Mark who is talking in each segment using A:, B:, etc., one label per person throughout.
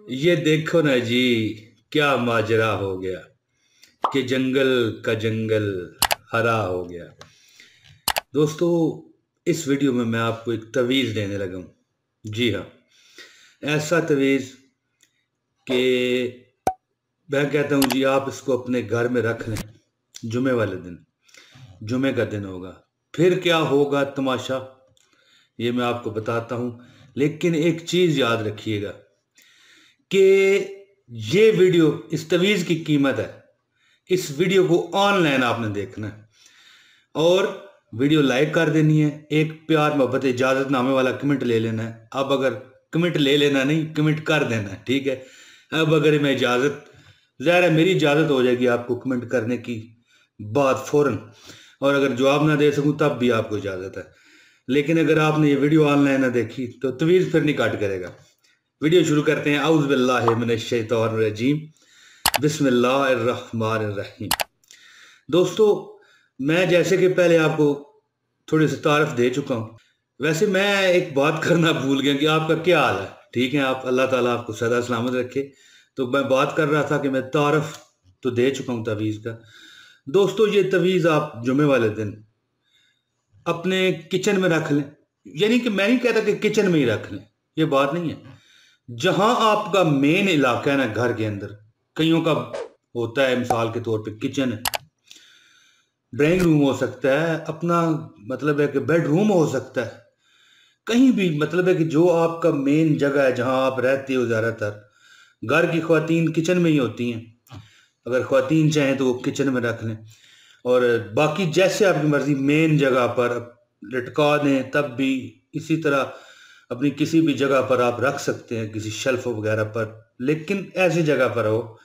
A: ये देखो ना जी, क्या माजरा हो गया कि जंगल का जंगल हरा हो गया। दोस्तों, इस वीडियो में मैं आपको एक तवीज़ देने लगा हूँ। जी हाँ, ऐसा तवीज़ कि मैं कहता हूँ जी, आप इसको अपने घर में रख लें। जुमे वाले दिन, जुमे का दिन होगा, फिर क्या होगा तमाशा, ये मैं आपको बताता हूँ। लेकिन एक चीज़ याद रखिएगा कि ये वीडियो, इस तवीज़ की कीमत है। इस वीडियो को ऑनलाइन आपने देखना है और वीडियो लाइक कर देनी है। एक प्यार मोहब्बत इजाज़तनामे वाला कमेंट ले लेना है। अब अगर कमेंट ले लेना नहीं, कमेंट कर देना है, ठीक है। अब अगर मैं इजाज़त, ज़ाहिर है मेरी इजाज़त हो जाएगी आपको कमेंट करने की बाद फ़ौरन, और अगर जवाब ना दे सकूं तब भी आपको इजाज़त है। लेकिन अगर आपने ये वीडियो ऑनलाइन ना देखी तो तवीज़ फिर नहीं काट करेगा। वीडियो शुरू करते हैं। औज़ु बिल्लाहि मिनश शैतानिर रजीम, बिस्मिल्लाहिर्रहमानिर्रहीम। दोस्तों, मैं जैसे कि पहले आपको थोड़ी सी तारफ दे चुका हूँ, वैसे मैं एक बात करना भूल गया कि आपका क्या हाल है। ठीक है, आप, अल्लाह ताला आपको सदा सलामत रखे। तो मैं बात कर रहा था कि मैं तारफ तो दे चुका हूँ तवीज़ का। दोस्तों, ये तवीज़ आप जुमे वाले दिन अपने किचन में रख लें। यानी कि मैं नहीं कहता कि किचन में ही रख लें, ये बात नहीं है। जहां आपका मेन इलाका है ना घर के अंदर, कईयों का होता है मिसाल के तौर पे किचन है, ड्राइंग रूम हो सकता है, अपना मतलब है कि बेडरूम हो सकता है, कहीं भी मतलब है कि जो आपका मेन जगह है जहां आप रहते हो। ज़्यादातर घर की ख्वातीन किचन में ही होती हैं। अगर ख्वातीन चाहें तो वो किचन में रख लें, और बाकी जैसे आपकी मर्जी मेन जगह पर लटका दें, तब भी इसी तरह अपनी किसी भी जगह पर आप रख सकते हैं, किसी शेल्फ वगैरह पर। लेकिन ऐसी जगह पर हो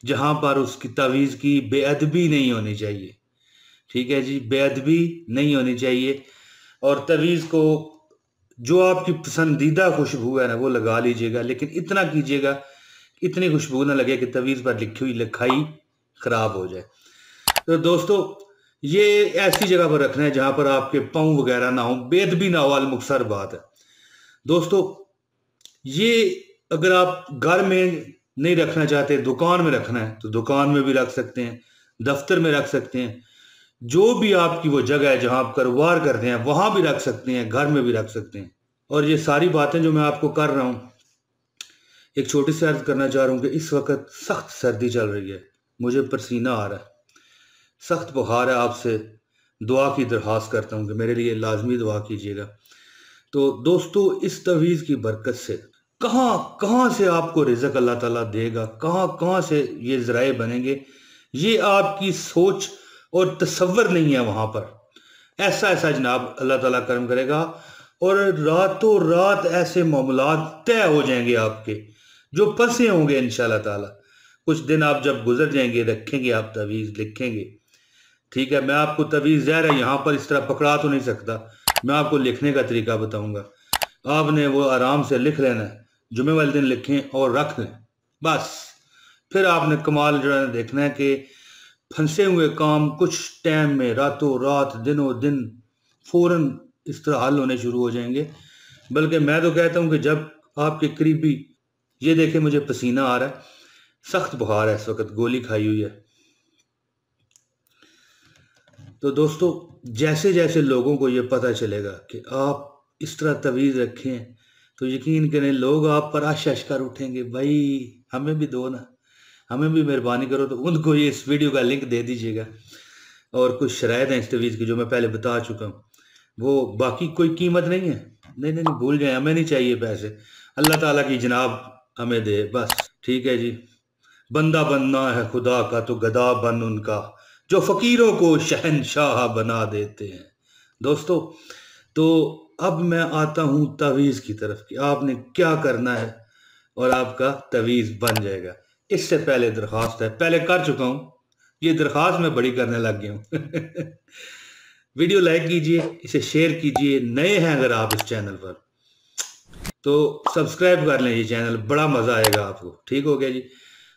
A: जहां पर उसकी तावीज़ की बेअदबी नहीं होनी चाहिए। ठीक है जी, बेअदबी नहीं होनी चाहिए। और तवीज़ को जो आपकी पसंदीदा खुशबू है ना वो लगा लीजिएगा, लेकिन इतना कीजिएगा इतनी खुशबू ना लगे कि तवीज़ पर लिखी हुई लिखाई खराब हो जाए। तो दोस्तों, ये ऐसी जगह पर रखना है जहां पर आपके पाँव वगैरह ना हो, बेअदबी ना हो, अलमुख्तसर बात है। दोस्तों, ये अगर आप घर में नहीं रखना चाहते, दुकान में रखना है तो दुकान में भी रख सकते हैं, दफ्तर में रख सकते हैं, जो भी आपकी वो जगह है जहां आप कारोबार करते हैं वहां भी रख सकते हैं, घर में भी रख सकते हैं। और ये सारी बातें जो मैं आपको कर रहा हूँ, एक छोटी सी अर्ज करना चाह रहा हूँ कि इस वक्त सख्त सर्दी चल रही है, मुझे पसीना आ रहा है, सख्त बुखार है। आपसे दुआ की दरख्वास्त करता हूँ कि मेरे लिए लाजमी दुआ कीजिएगा। तो दोस्तों, इस तवीज़ की बरकत से कहाँ कहाँ से आपको रिज़्क अल्लाह ताला देगा, कहाँ कहाँ से ये ज़राए बनेंगे, ये आपकी सोच और तसव्वुर नहीं है। वहाँ पर ऐसा ऐसा जनाब अल्लाह ताला करम करेगा, और रातों रात ऐसे मामलात तय हो जाएंगे आपके, जो फंसे होंगे इंशाल्लाह ताला। कुछ दिन आप जब गुजर जाएंगे, रखेंगे आप तवीज़, लिखेंगे, ठीक है। मैं आपको तवीज़ ज़ाहिर है यहाँ पर इस तरह पकड़ा तो नहीं सकता, मैं आपको लिखने का तरीका बताऊंगा। आपने वो आराम से लिख लेना है, जुमे वाले दिन लिखें और रख लें, बस। फिर आपने कमाल जो है देखना है कि फंसे हुए काम कुछ टाइम में, रातों रात, दिनों दिन, फौरन इस तरह हल होने शुरू हो जाएंगे। बल्कि मैं तो कहता हूँ कि जब आपके करीबी, ये देखे मुझे पसीना आ रहा है, सख्त बुखार है इस वक्त, गोली खाई हुई है। तो दोस्तों, जैसे जैसे लोगों को ये पता चलेगा कि आप इस तरह तवीज़ रखें, तो यकीन करें लोग आप पर आश आश कर उठेंगे, भाई हमें भी दो ना, हमें भी मेहरबानी करो। तो उनको ये इस वीडियो का लिंक दे दीजिएगा। और कुछ शराइत हैं इस तवीज़ की जो मैं पहले बता चुका हूँ, वो बाकी कोई कीमत नहीं है। नहीं नहीं नहीं, भूल जाए, हमें नहीं चाहिए पैसे, अल्लाह ताला की जनाब हमें दे बस। ठीक है जी, बंदा बनना है खुदा का तो गदा बन उनका, जो फकीरों को शहनशाह बना देते हैं। दोस्तों, तो अब मैं आता हूं तवीज़ की तरफ कि आपने क्या करना है और आपका तवीज़ बन जाएगा। इससे पहले दरख्वास्त है, पहले कर चुका हूं, ये दरख्वास्त मैं बड़ी करने लग गया हूं। वीडियो लाइक कीजिए, इसे शेयर कीजिए, नए हैं अगर आप इस चैनल पर तो सब्सक्राइब कर लें ये चैनल, बड़ा मज़ा आएगा आपको। ठीक हो गया जी।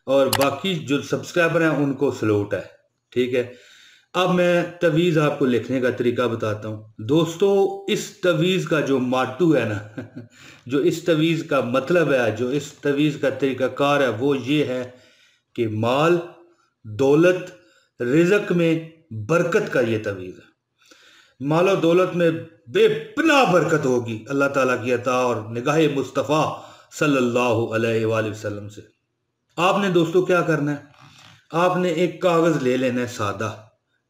A: और बाकी जो सब्सक्राइबर हैं उनको सलूट है, ठीक है। اب میں تویز آپ کو لکھنے کا طریقہ بتاتا ہوں دوستو۔ اس تویز کا جو ماٹو ہے نا جو اس تویز کا مطلب ہے، جو اس تویز کا طریقہ کار ہے، وہ یہ ہے کہ مال، دولت، رزق میں برکت کا یہ تویز ہے۔ مال و دولت میں بے پناہ برکت ہوگی اللہ تعالیٰ کی عطا اور نگاہ مصطفیٰ صلی اللہ علیہ وآلہ وسلم سے۔ آپ نے دوستو کیا کرنا ہے، آپ نے ایک کاغذ لے لینا ہے سادہ،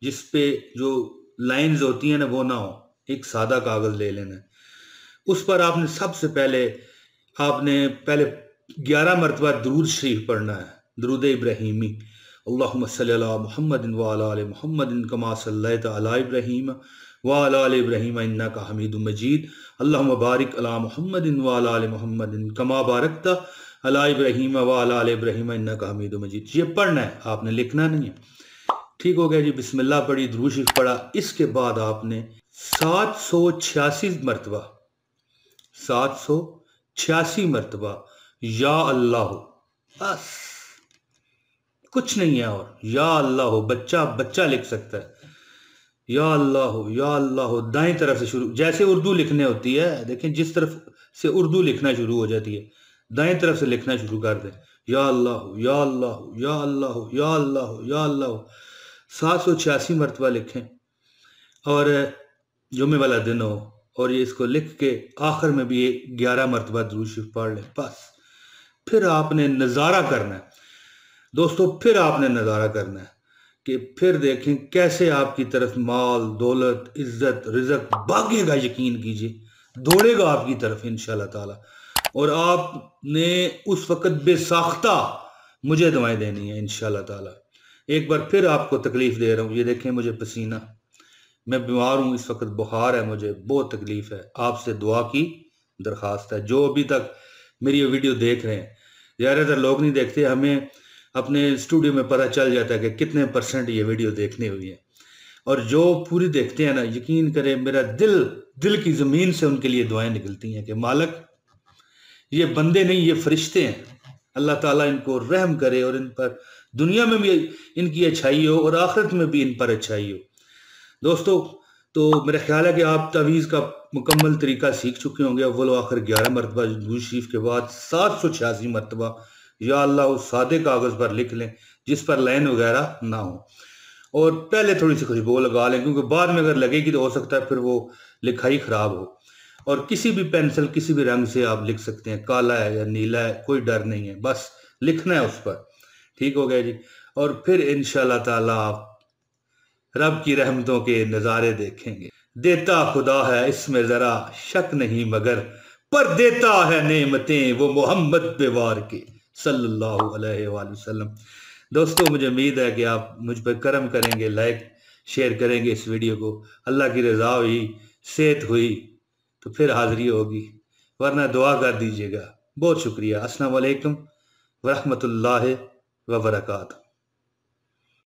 A: جس پہ جو لائنز ہوتی ہیں نا وہ نہ ہو، ایک سادہ کاغذ لے لینا ہے۔ اس پر آپ نے سب سے پہلے 11 مرتبہ درود شریف پڑھنا ہے، درود ابراہیمی۔ اللہم صلی علی محمد وعلی آل محمد کما صلیت علی ابراہیم وعلی آل ابراہیم انک حمید مجید، اللہم بارک علی محمد وعلی آل محمد کما بارکت علی ابراہیم وعلی آل ابراہیم انک حمید مجید۔ یہ پڑھنا ہے، آپ نے لکھنا نہیں ہے۔ ٹھیک ہو گیا جی، بسم اللہ پڑھی، درود شریف پڑھا۔ اس کے بعد آپ نے 786 مرتبہ یا اللہ، بس کچھ نہیں ہے اور یا اللہ، بچہ لکھ سکتا ہے، یا اللہ دائیں طرف سے شروع، جیسے اردو لکھنے ہوتی ہے، دیکھیں جس طرف سے اردو لکھنا شروع ہو جاتی ہے دائیں طرف سے لکھنا شروع کر دیں، یا اللہ یا اللہ یا اللہ یا اللہ یا اللہ، 786 مرتبہ لکھیں۔ اور جمعے والا دن ہو اور یہ اس کو لکھ کے آخر میں بھی 11 مرتبہ درود شریف پڑھ لیں، بس پھر آپ نے نظارہ کرنا ہے دوستو، پھر آپ نے نظارہ کرنا ہے کہ پھر دیکھیں کیسے آپ کی طرف مال، دولت، عزت، رزق بھاگے گا، یقین کیجئے دوڑے گا آپ کی طرف انشاءاللہ تعالی۔ اور آپ نے اس وقت بے ساختہ مجھے دعائیں دینی ہیں انشاءاللہ تعالی۔ ایک بار پھر آپ کو تکلیف دے رہا ہوں، یہ دیکھیں مجھے پسینہ، میں بیمار ہوں اس وقت، بخار ہے، مجھے بہت تکلیف ہے۔ آپ سے دعا کی درخواست ہے، جو ابھی تک میری یہ ویڈیو دیکھ رہے ہیں، زیادہ تر لوگ نہیں دیکھتے، ہمیں اپنے اسٹوڈیو میں پتہ چل جاتا ہے کہ کتنے % یہ ویڈیو دیکھنے ہوئی ہے، اور جو پوری دیکھتے ہیں نا، یقین کریں میرا دل کی زمین سے ان کے لیے دعائیں نکلتی ہیں کہ مالک یہ بندے نہیں، یہ فرشتے ہیں، اللہ تعالیٰ ان کو رحم کرے اور ان پر دنیا میں بھی ان کی اچھائی ہو اور آخرت میں بھی ان پر اچھائی ہو۔ دوستو تو میرا خیال ہے کہ آپ تعویذ کا مکمل طریقہ سیکھ چکے ہوں گے۔ اول و آخر 11 مرتبہ درود شریف کے بعد 786 مرتبہ یا اللہ اس سادے کاغذ پر لکھ لیں جس پر لائن وغیرہ نہ ہو، اور پہلے تھوڑی سی خوشبو لگا لیں، کیونکہ بعد میں اگر لگے گی تو ہو سکتا ہے پھر وہ لکھائی خراب ہو۔ اور کسی بھی پینسل، کسی بھی رنگ سے آپ لکھ سکتے ہیں، کالا ہے یا نیلا ہے، کوئی ڈر نہیں ہے، بس لکھنا ہے اس پر۔ ٹھیک ہو گیا جی، اور پھر انشاءاللہ تعالی آپ رب کی رحمتوں کے نظارے دیکھیں گے۔ دیتا خدا ہے اس میں ذرا شک نہیں، مگر پر دیتا ہے نعمتیں وہ محمد پہ وار کے صلی اللہ علیہ وآلہ وسلم۔ دوستو مجھے امید ہے کہ آپ مجھ پر کرم کریں گے، لائک شیئر کریں گے اس ویڈیو کو۔ اللہ کی رضا ہوئی، صحت ہوئی تو پھر حاضری ہوگی، ورنہ دعا کر دیجئے گا۔ بہت شکریہ۔ السلام علیکم ورحمۃ اللہ وبرکاتہ۔